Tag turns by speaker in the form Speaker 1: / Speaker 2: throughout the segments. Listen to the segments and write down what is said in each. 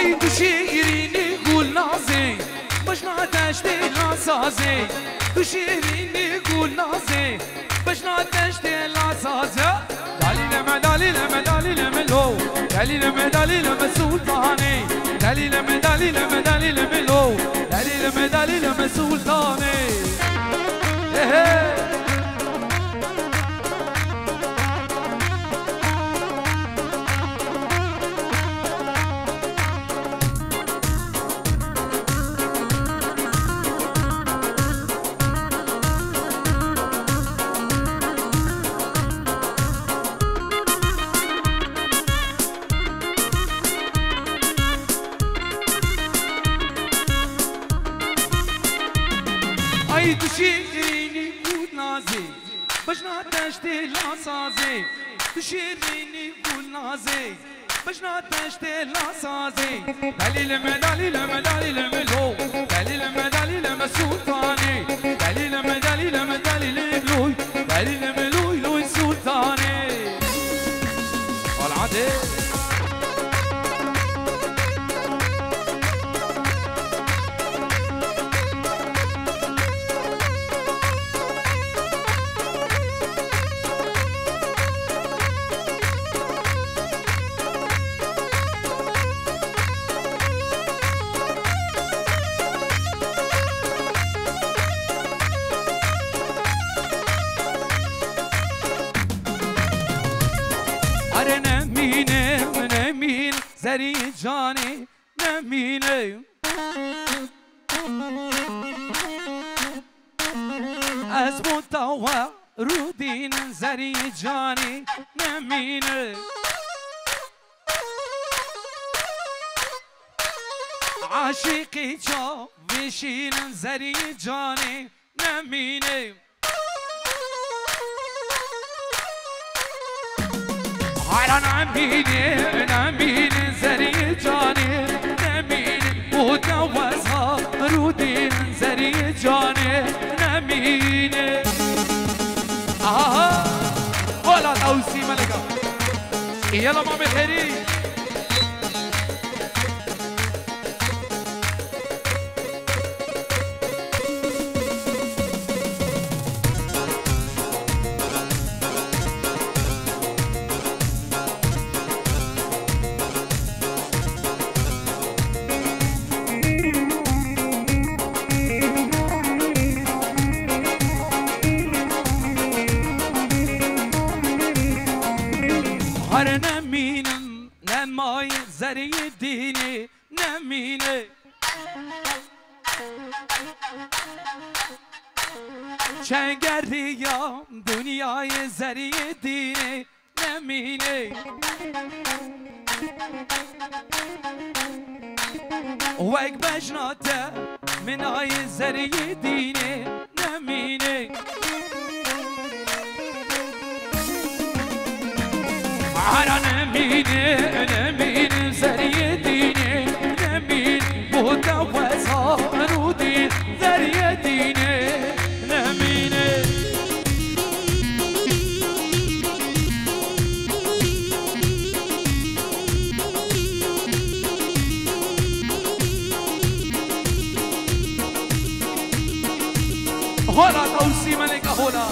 Speaker 1: ای تو شیرینی گل نازی بشنا دشت لاسازی تو شیرینی گل نازی بشنا دشت لاسازی دلیلم دلیلم دلیلم لو دلیلم دلیلم سلطانی دلیلم دلیلم دلیلم لو دلیلم دلیلم سلطانی ای تو شیرینی بود نازی بشنا دشت لاسازی تو شیرینی بود نازی بشنا دشت لاسازی دلیلم دلیلم دلیلم لو دلیلم دلیلم سلطانی دلیلم دلیلم دلیلم لوی دلیلم لوی لوی سلطانی والعاده اره نمینم نمین زری جانی نمینم از مدوا رودین زری جانی نمینم عاشقی جا وشین زری جانی نمینم حالا نمینه زری جانه نمینه متوزها رودین زری جانه نمینه آها ولا توسی ملکا يلا مامي خيري هر نمینم نمای زری دینی نمینه چنگریام دنیای زری دینی نمینه وک بجناته منای زری دینی نمینه عرا نمینه نمینه زری دینه نمینه متوزها رودی زری دینه نمینه هولا توسی ملکه هولا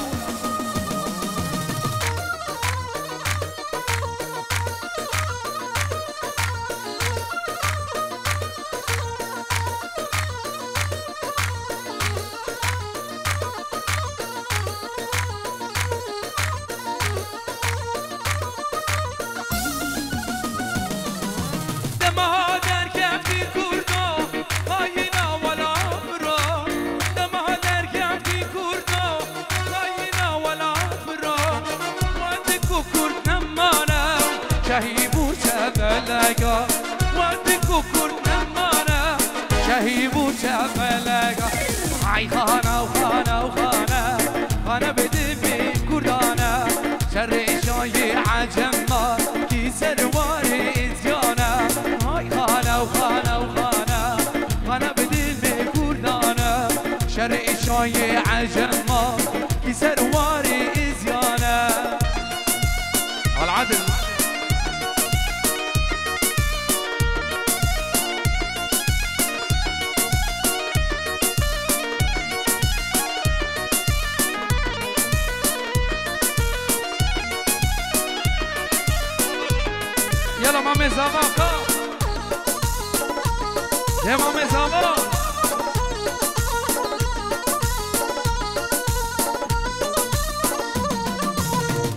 Speaker 1: شهیبو چفلگا وقتی ککر نمانه شهیبو چفلگا ای خانه و خانه و خانه خانه بده به کردانه شرشای عجم ما کی سروار ازیانه ای خانه و خانه و خانه خانه بده به کردانه شرشای عجم ما کی سروار ازیانه العدل امام زباقا امام زباق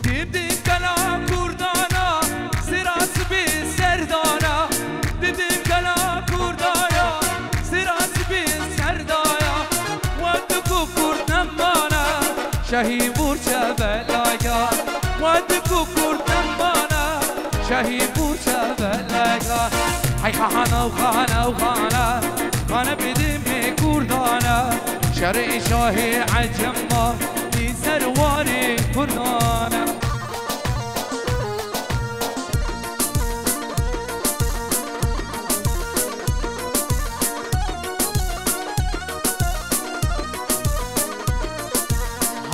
Speaker 1: دیدی کلا کردانا سراس بی سردانا دیدی کلا کردایا سراس بی سردایا ودکو کردن مانا شهی بورچه بلایا ودکو کردن مانا شهی بورچه بلایا ای خانه و خانه و خانه خانه بدیم کردانا شرع شاهی عجم ما بی سرواری کردانا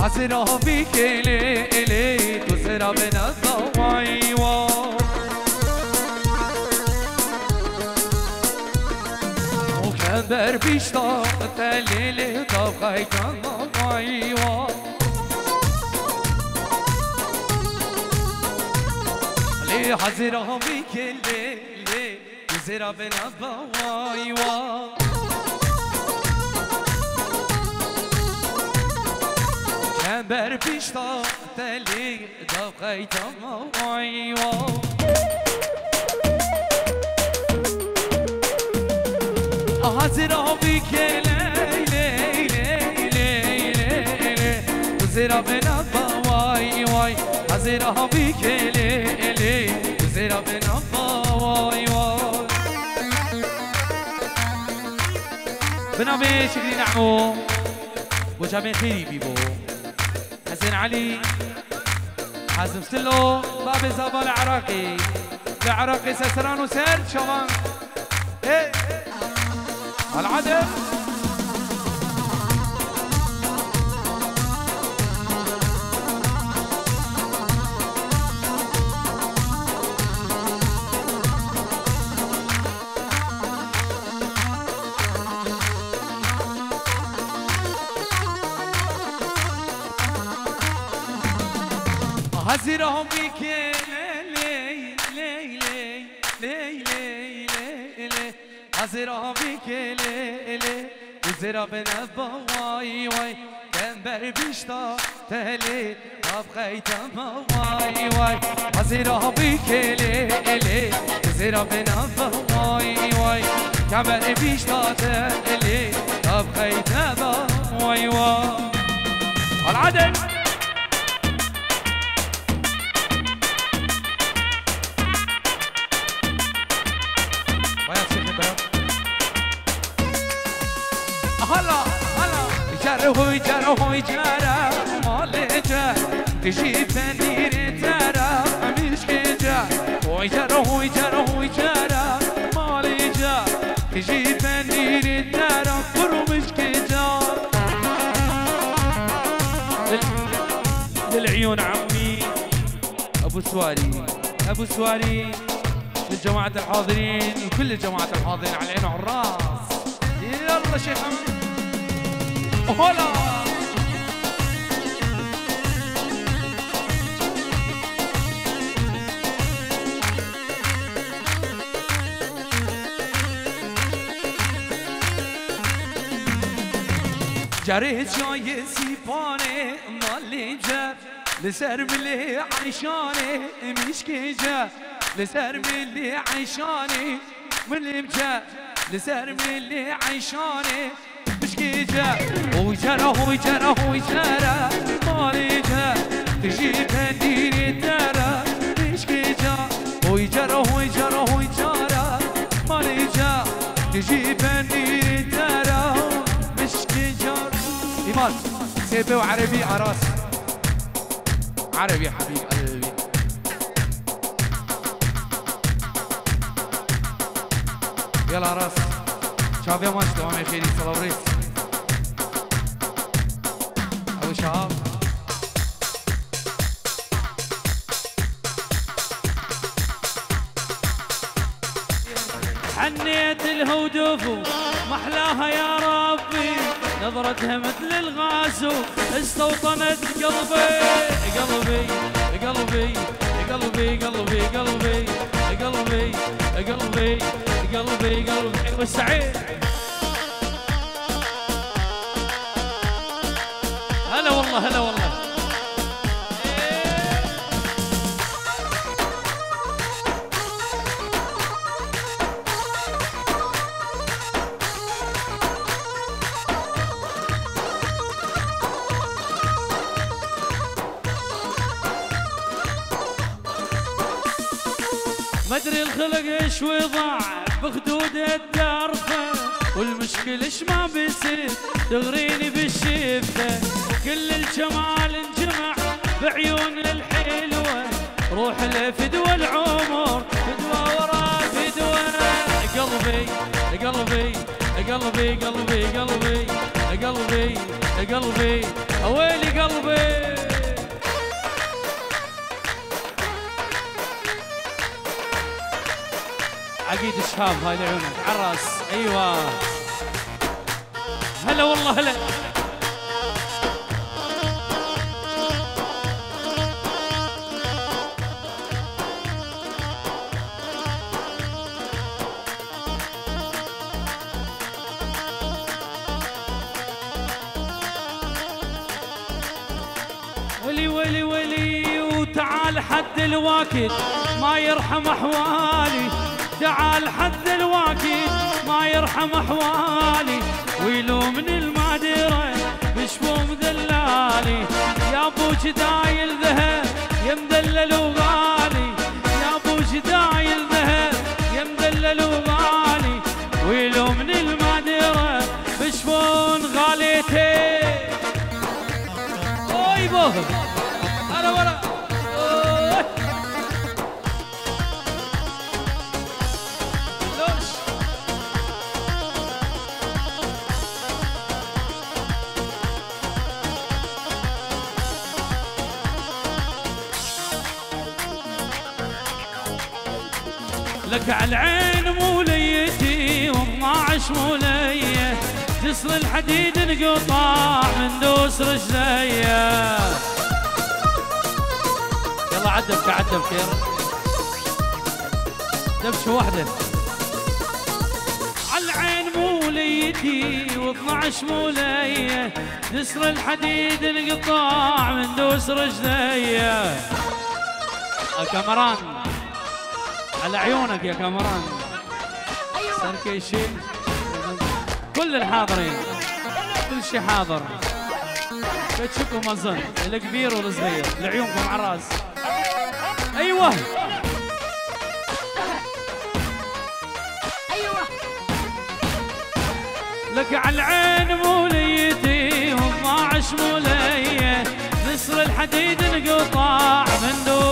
Speaker 1: حسرا بی کلی الی تو سرا به نزدوایی و مکبر بیشتا تلیلی تا خیکن نوایی و لی حسرا بی کلی الی تو سرا به نزدوایی و بر پیشتا تلی دقیقا موایی و حضرا بی که لیلی لیلی زیرا بنا وای وای حضرا بی که لیلی زیرا بنا وای وای بنامه شکلی نعمو وجامي خيري بيبو حسين علي حازم سلو بابي زابا العراقي العراقي سسران وسير شبان ايه العدل حزيرهم بك لي لي لي لي لي لي حزيرهم بك لي لي وزيرا بنبا واي واي تنبر بيشتا تلي أبغيت ما واي واي حزيرهم بك لي لي وزيرا بنبا واي واي تنبر بيشتا تلي أبغيت ما واي واي العدل هوی جرا هوی جرا مال جر تجي بندير ترى مش كجا هوی جرا هوی جرا هوی جرا مال جر تجي بندير ترى برو مش كجا للعيون عمي ابو سواري ابو سواري للجماعة الحاضرين وكل الجماعة الحاضرين على العين والراس يلا شيخ هلا جريت جاي سيباني مالي جاب لسر ملي عيشاني مش كيجا لسر ملي عيشاني ملي مجاب لسر ملي عيشاني مش كيجا هو جرى هو جرى هو جرى مالي جا تجي بنديري ترى مش كيجا هو جرى هو جرى هو جرى مالي جا تجي بنديري ترى مش كيجا إيمان سيبي وعربي عراس عربي حبيب قلبي يلا راس شباب يا ماجد وعمي خيري صلوريس أبو شهاب حنيت الهودوف محلاها يا ربي نظرتها مثل الغاز استوطنت قلبي قلبي قلبي قلبي قلبي قلبي قلبي ابو سعيد. هلا والله هلا والله. مدري الخلق ايش وضع بخدود الدرفه، والمشكل ايش ما بيصير تغريني بالشفه. كل الجمال انجمع بعيون الحلوه، روح لفدوى العمر فدوى ورا فدوى. قلبي قلبي قلبي قلبي قلبي قلبي قلبي ويلي قلبي. عقيد الشهاب هاي لعيونك عراس. ايوه هلا والله هلا. ولي ولي ولي وتعال حد الواكد ما يرحم احوالي، تعال حد الواكد ما يرحم احوالي، ويلومني المادره بشبوم دلالي. يا ابو جدايل ذهب يا مدلل وغالي، يا ابو جدايل ذهب يا مدلل وغالي، ويلومني المادره بشبون غاليتي. اوي بوه انا ورا لك عالعين موليتي و12 مولية، جسر الحديد انقطع من دوس رجليا. يلا عدبك عدبك يلا دبشه واحدة. عالعين موليتي و12 مولية، جسر الحديد انقطع من دوس رجليا. الكاميران على عيونك يا كاميران. سركيشين كل الحاضرين كل شيء حاضر، بتشوفوا مظن الكبير والصغير لعيونكم على الراس. ايوه ايوه لك على العين موليتي و12 مولية، نسر الحديد انقطع من دوس.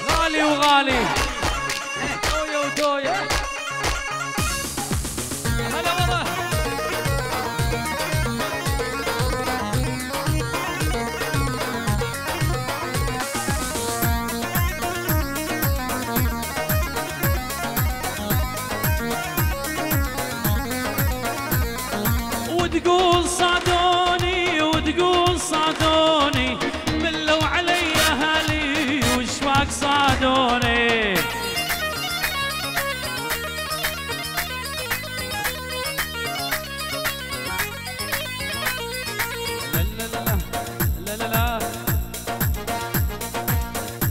Speaker 1: غالي وغالي دويا ودويا. هلا والله. وتقول صادوني وتقول صادوني، ملوا علي اهلي وشواك صادوني. لا لا لا لا لا لا.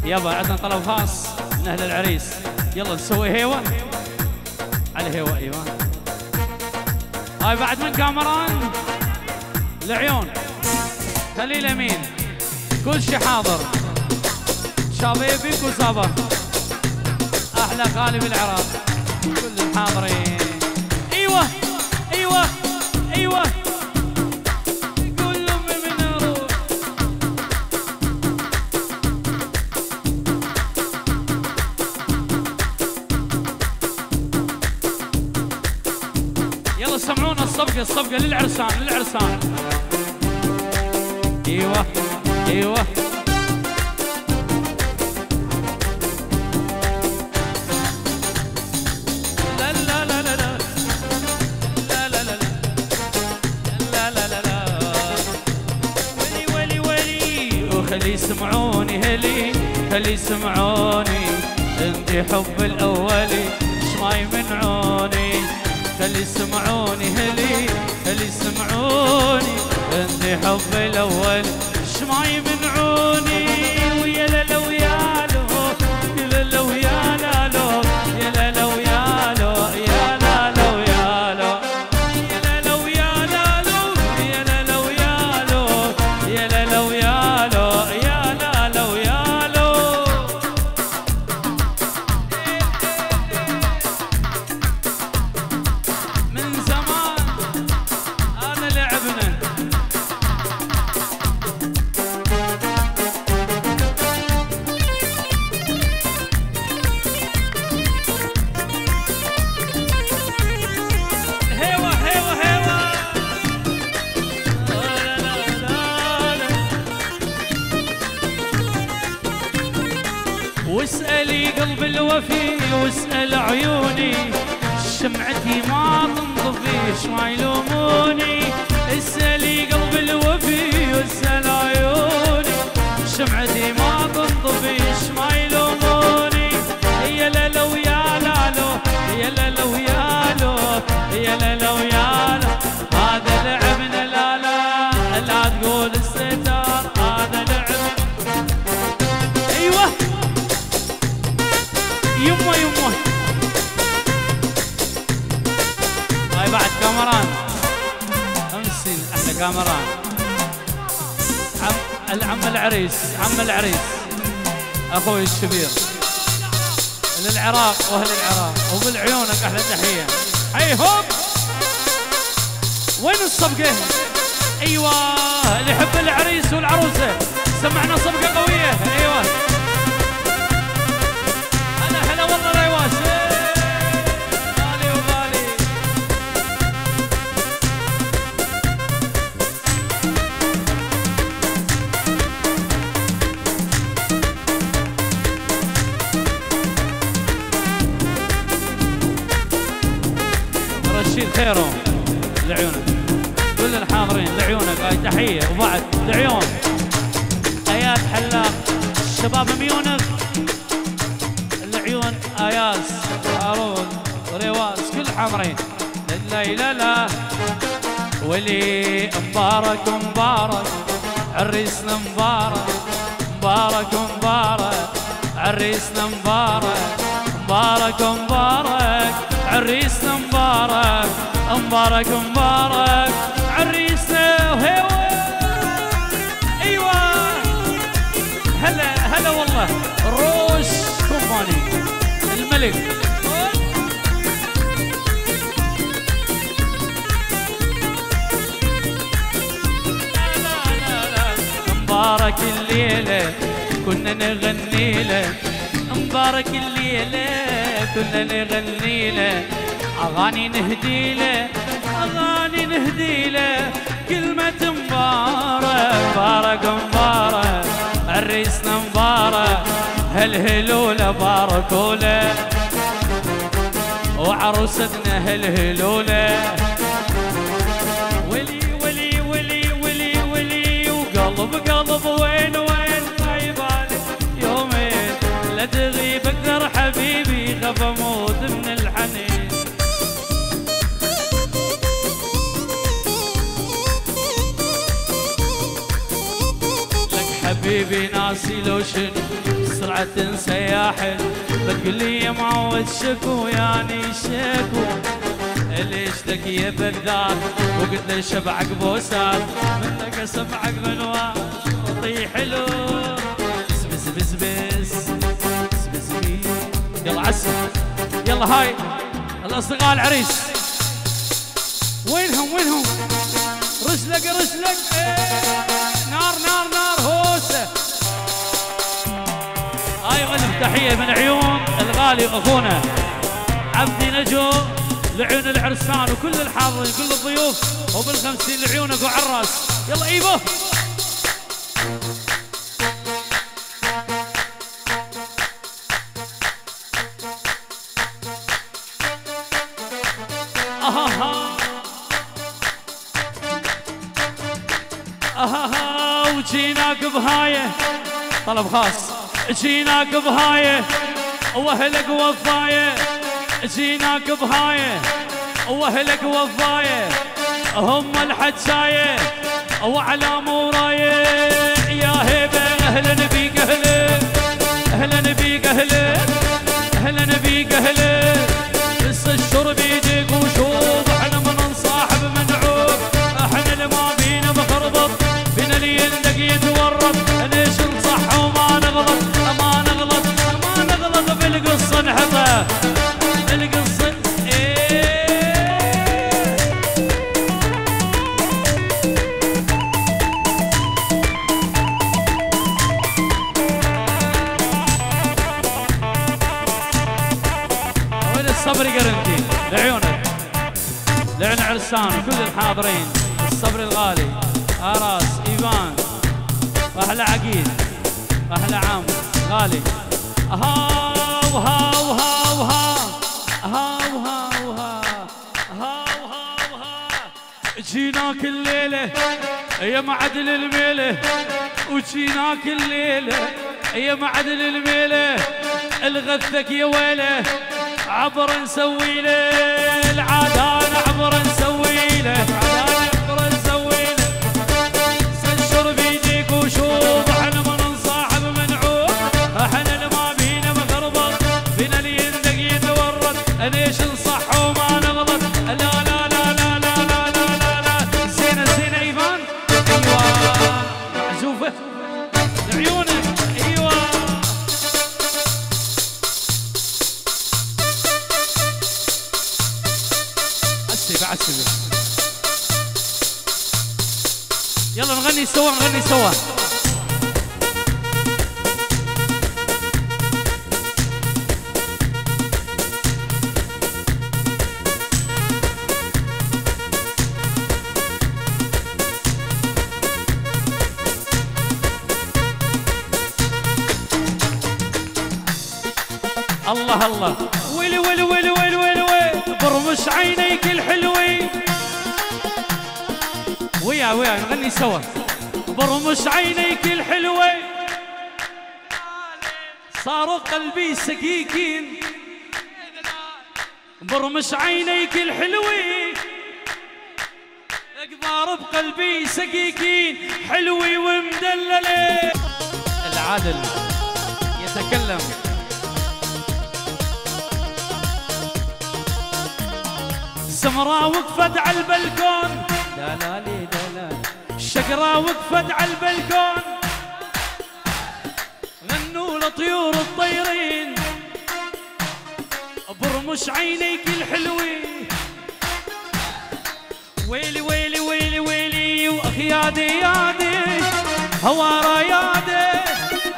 Speaker 1: يابا عندنا طلب خاص من اهل العريس، يلا نسوي هيوه على هيوه. ايوه هاي بعد من كاميران العيون خليل امين، كل شي حاضر. شبيبك وصبر احلى خالي بالعراق كل الحاضرين. ايوه ايوه ايوه كلهم من روح. يلا سمعونا الصفقه للعرسان للعرسان. ايوه ايوه لا لا لا لا لا لا لا لا لا لا لا. ولي ولي ولي وخلي يسمعوني هلي خلي يسمعوني عندي حب الاولي ما يمنعوني خلي يسمعوني خلي يسمعوني عندي حب الاول ما يمنعوني ويا لا ويا لو يا لا ويا لو يا لا ويا لو يا لا ويا لو يا لا ويا لو يا لا ويا لو يا لا ويا لو يا لا ويا لو من زمان هذا لعبنا واسألي قلب الوفي واسأل عيوني شمعتي ما تنطفي ما يلوموني اسألي قلب الوفي واسأل عيوني شمعتي ما تنطفي ما يلوموني يا لا ويا لالو يا لا ويا لو يا لا ويا لو هذا لعبنا لا تقول الستار هذا لعبنا ايوه يمه هاي بعد كاميران امسين احلى كاميران عم العريس اخوي الشبير للعراق واهل العراق وبالعيونك احلى تحيه حيهم وين الصبقه ايوه اللي يحب العريس والعروسه سمعنا صبقه قويه ايوه هلا والله لا يواسي غالي وغالي رشيد خيرهم لعيونك كل الحاضرين لعيونك هاي تحيه وبعد لعيون ايات حلاق الشباب ميونخ العيون اياس هارون وريواس كل حاضرين لا ولي مبارك عريسنا مبارك عريسنا مبارك عريسنا مبارك عريسنا وهيوه ايوه هلا والله روش كومباني الملك مبارك الليلة كنا نغني له مبارك الليلة كنا نغني له أغاني نهدي له كلمة مبارك عريسنا مبارك هالهلولة باركوا له وعروستنا هالهلولة ولي وقلب وين غايبالي يومين لا تغيب اكثر حبيبي خاف اموت من الحنين حبيبي ناسي لو شنو بسرعة سياحل بتقول لي يا معود شكو يعني شكو ليش لك يا بذات وقلت له شبعك بوسات منك اسمعك منوار وطي حلو بس بس بس بس بس يلا عسل يلا هاي الاصدقاء العريس وينهم رسلك نار هوسه هاي غلب تحيه من عيون الغالي اخونا عبدي نجو لعيون العرسان وكل الحاضرين كل الضيوف وبالخمسين لعيونك وعراس يلا ايبو وجيناك بهايه طلب خاص جيناك بهايه واهلك وفايه، جيناك بهايه واهلك وفايه، هم الحجايه وعلى مورايه. يا هيبه اهلا بيك اهلا، اهلا بيك اهلا، اهلا بيك اهلا. بس الشرب يجيك وشوف احنا من نصاحب منعوب، احنا اللي ما بينا مخربط، بينا اللي يندق يتورط. ليش نصح وما نغلط، ما نغلط ما نغلط بالقصه نحطه القصه. الصبر قرنتي لعيونك، لعن عرسان وكل الحاضرين. الصبر الغالي اراس ايفان واحلى عقيد واحلى عام غالي. هاو هاو هاو هاو هاو هاو هاو هاو هاو. جيناك الليله يا معدل الميله، وجيناك الليله يا معدل الميله. الغثك يا ويله عبر نسوي له العادان، عبر نسوي له عبر نسوي له. الشرب يجيك وشوف احنا ما نصاحب منعوب، احنا اللي ما بينا مخربط، بينا اللي يندق يتورط. ليش نصح وما نغلط، لا لا لا لا لا لا لا لا. زينه زينه ايفان ايوه معزوفه لعيونك ايوه. بعسل يلا نغني سوا نغني سوا. الله الله ويلي ويلي ويلي ويلي ويلي ويلي. برمش عينيك الحلوين ويا نغني سوا. برمش عينيك الحلوين صاروا قلبي سكيكين، برمش عينيك الحلوين اقدار بقلبي سكيكين، حلوي ومدللة. العادل يتكلم. سمراء وقفت على البلكون، لا لا لي لا لا. الشقراء وقفت على البلكون غنوا لطيور الطيرين. برمش عينيك الحلوين ويلي ويلي ويلي ويلي. واخي يادي يادي هوارا يادي،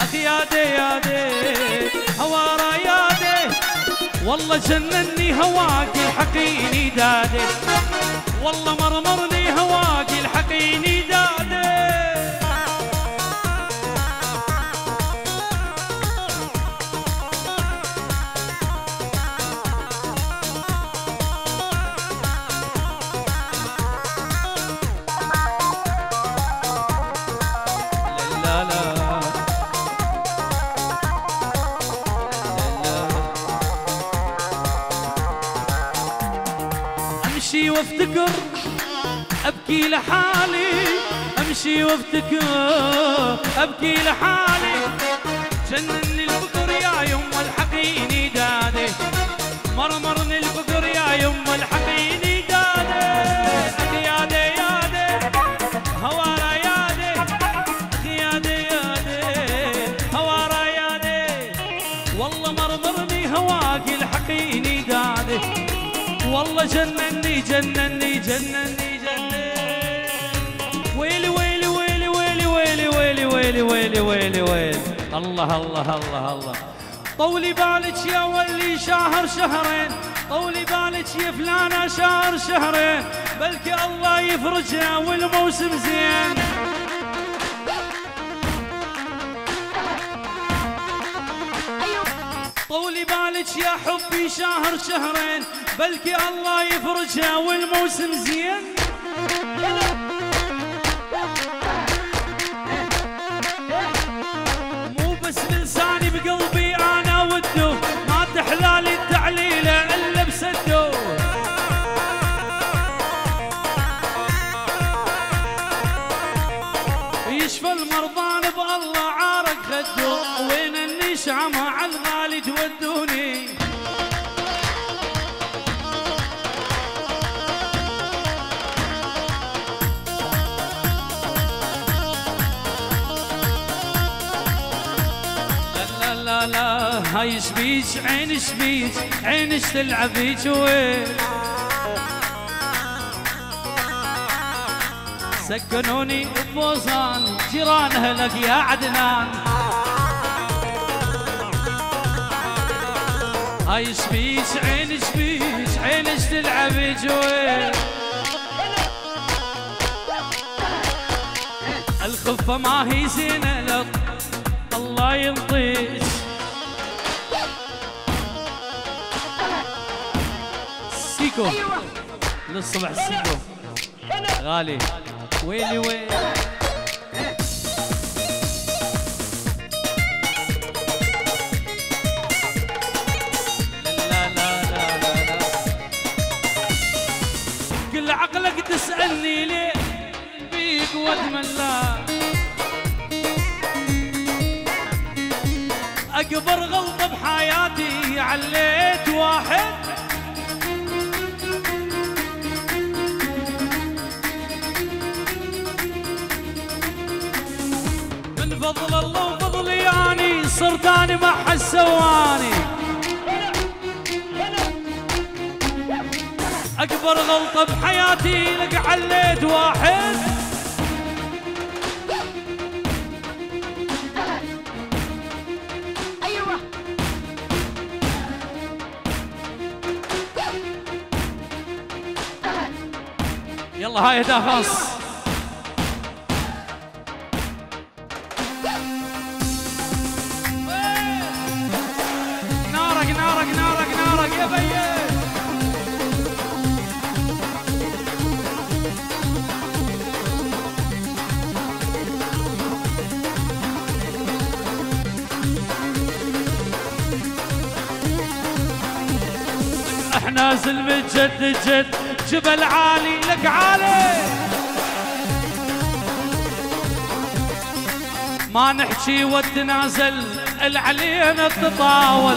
Speaker 1: اخي يادي يادي هوارا يادي. والله جنني هواك الحقيني دادي، والله مرمرني هواك الحقيني دادي. لا لا امشي وافتكر ابكي لحالي، امشي وافتكر ابكي لحالي. جنني الفكر يا يما الحقيني دادي، مرمرني الفكر يا يما الحقيني دادي. يادي يادي هوارا يادي، يادي يادي هوارا يادي. والله مرمرني هواك الحقيني دادي، والله جنني جنني جنني جنني. ويلي ويلي ويلي ويلي ويلي ويلي ويلي ويلي ويلي ويلي. الله الله الله الله. طولي بالك يا ولي شهر شهرين، طولي بالك يا فلانة شهر شهرين، بلكي الله يفرجها والموسم زين. طولي بالك يا حبي شهر شهرين، بلكي الله يفرجها والموسم زين. مو بس لساني هاي شبيك عين شبيك عينش تلعب بيك وين سكنوني ببوزان جيران اهلك يا عدنان هاي شبيك عين شبيك عينش تلعب بيك وين الخفة ما هي زينة لك الله ينطيك سيكو للصبح السيكو غالي ويلي ويلي لا لا لا لا لا كل عقلك تسألني ليه بيك واتمنى أكبر غلطة بحياتي عليت واحد من فضل الله وفضلي أني صرت أنا ما حد سواني أكبر غلطة بحياتي لك عليت واحد يلا هاي هدا خاص نارك نارك نارك نارك يا بيه احنا زلمة جد جد جبل عالي لك عالي ما نحكي والتنازل العلينا تطاول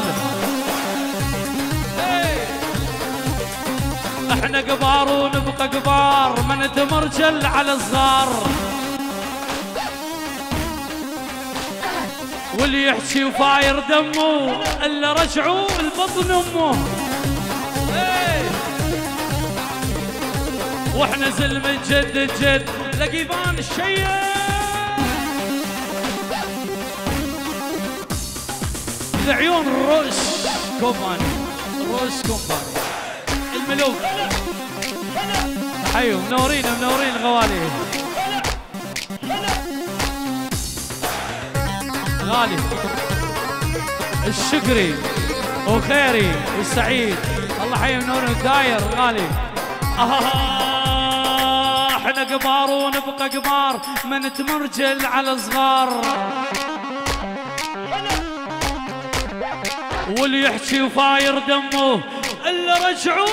Speaker 1: احنا كبار ونبقى كبار ما نتمرجل على صغار واللي يحكي وفاير دمه الا رجعوا البطن امه واحنا زلمة جد جد لقيبان الشيء العيون روش كومباني روش كومباني الملوك حيو منورين منورين الغوالي غالي الشكري وخيري والسعيد الله حي منورين داير غالي احنا كبار ونبقى كبار ما نتمرجل على صغار واللي يحكي وفاير دمه الا رجعوا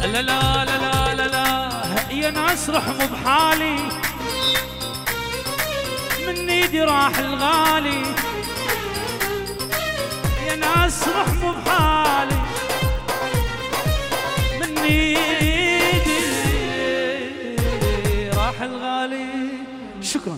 Speaker 1: لا لا لا لا لا يا ناس رحموا بحالي من ايدي راح الغالي يا ناس رحموا بحالي من ايدي راح الغالي شكرا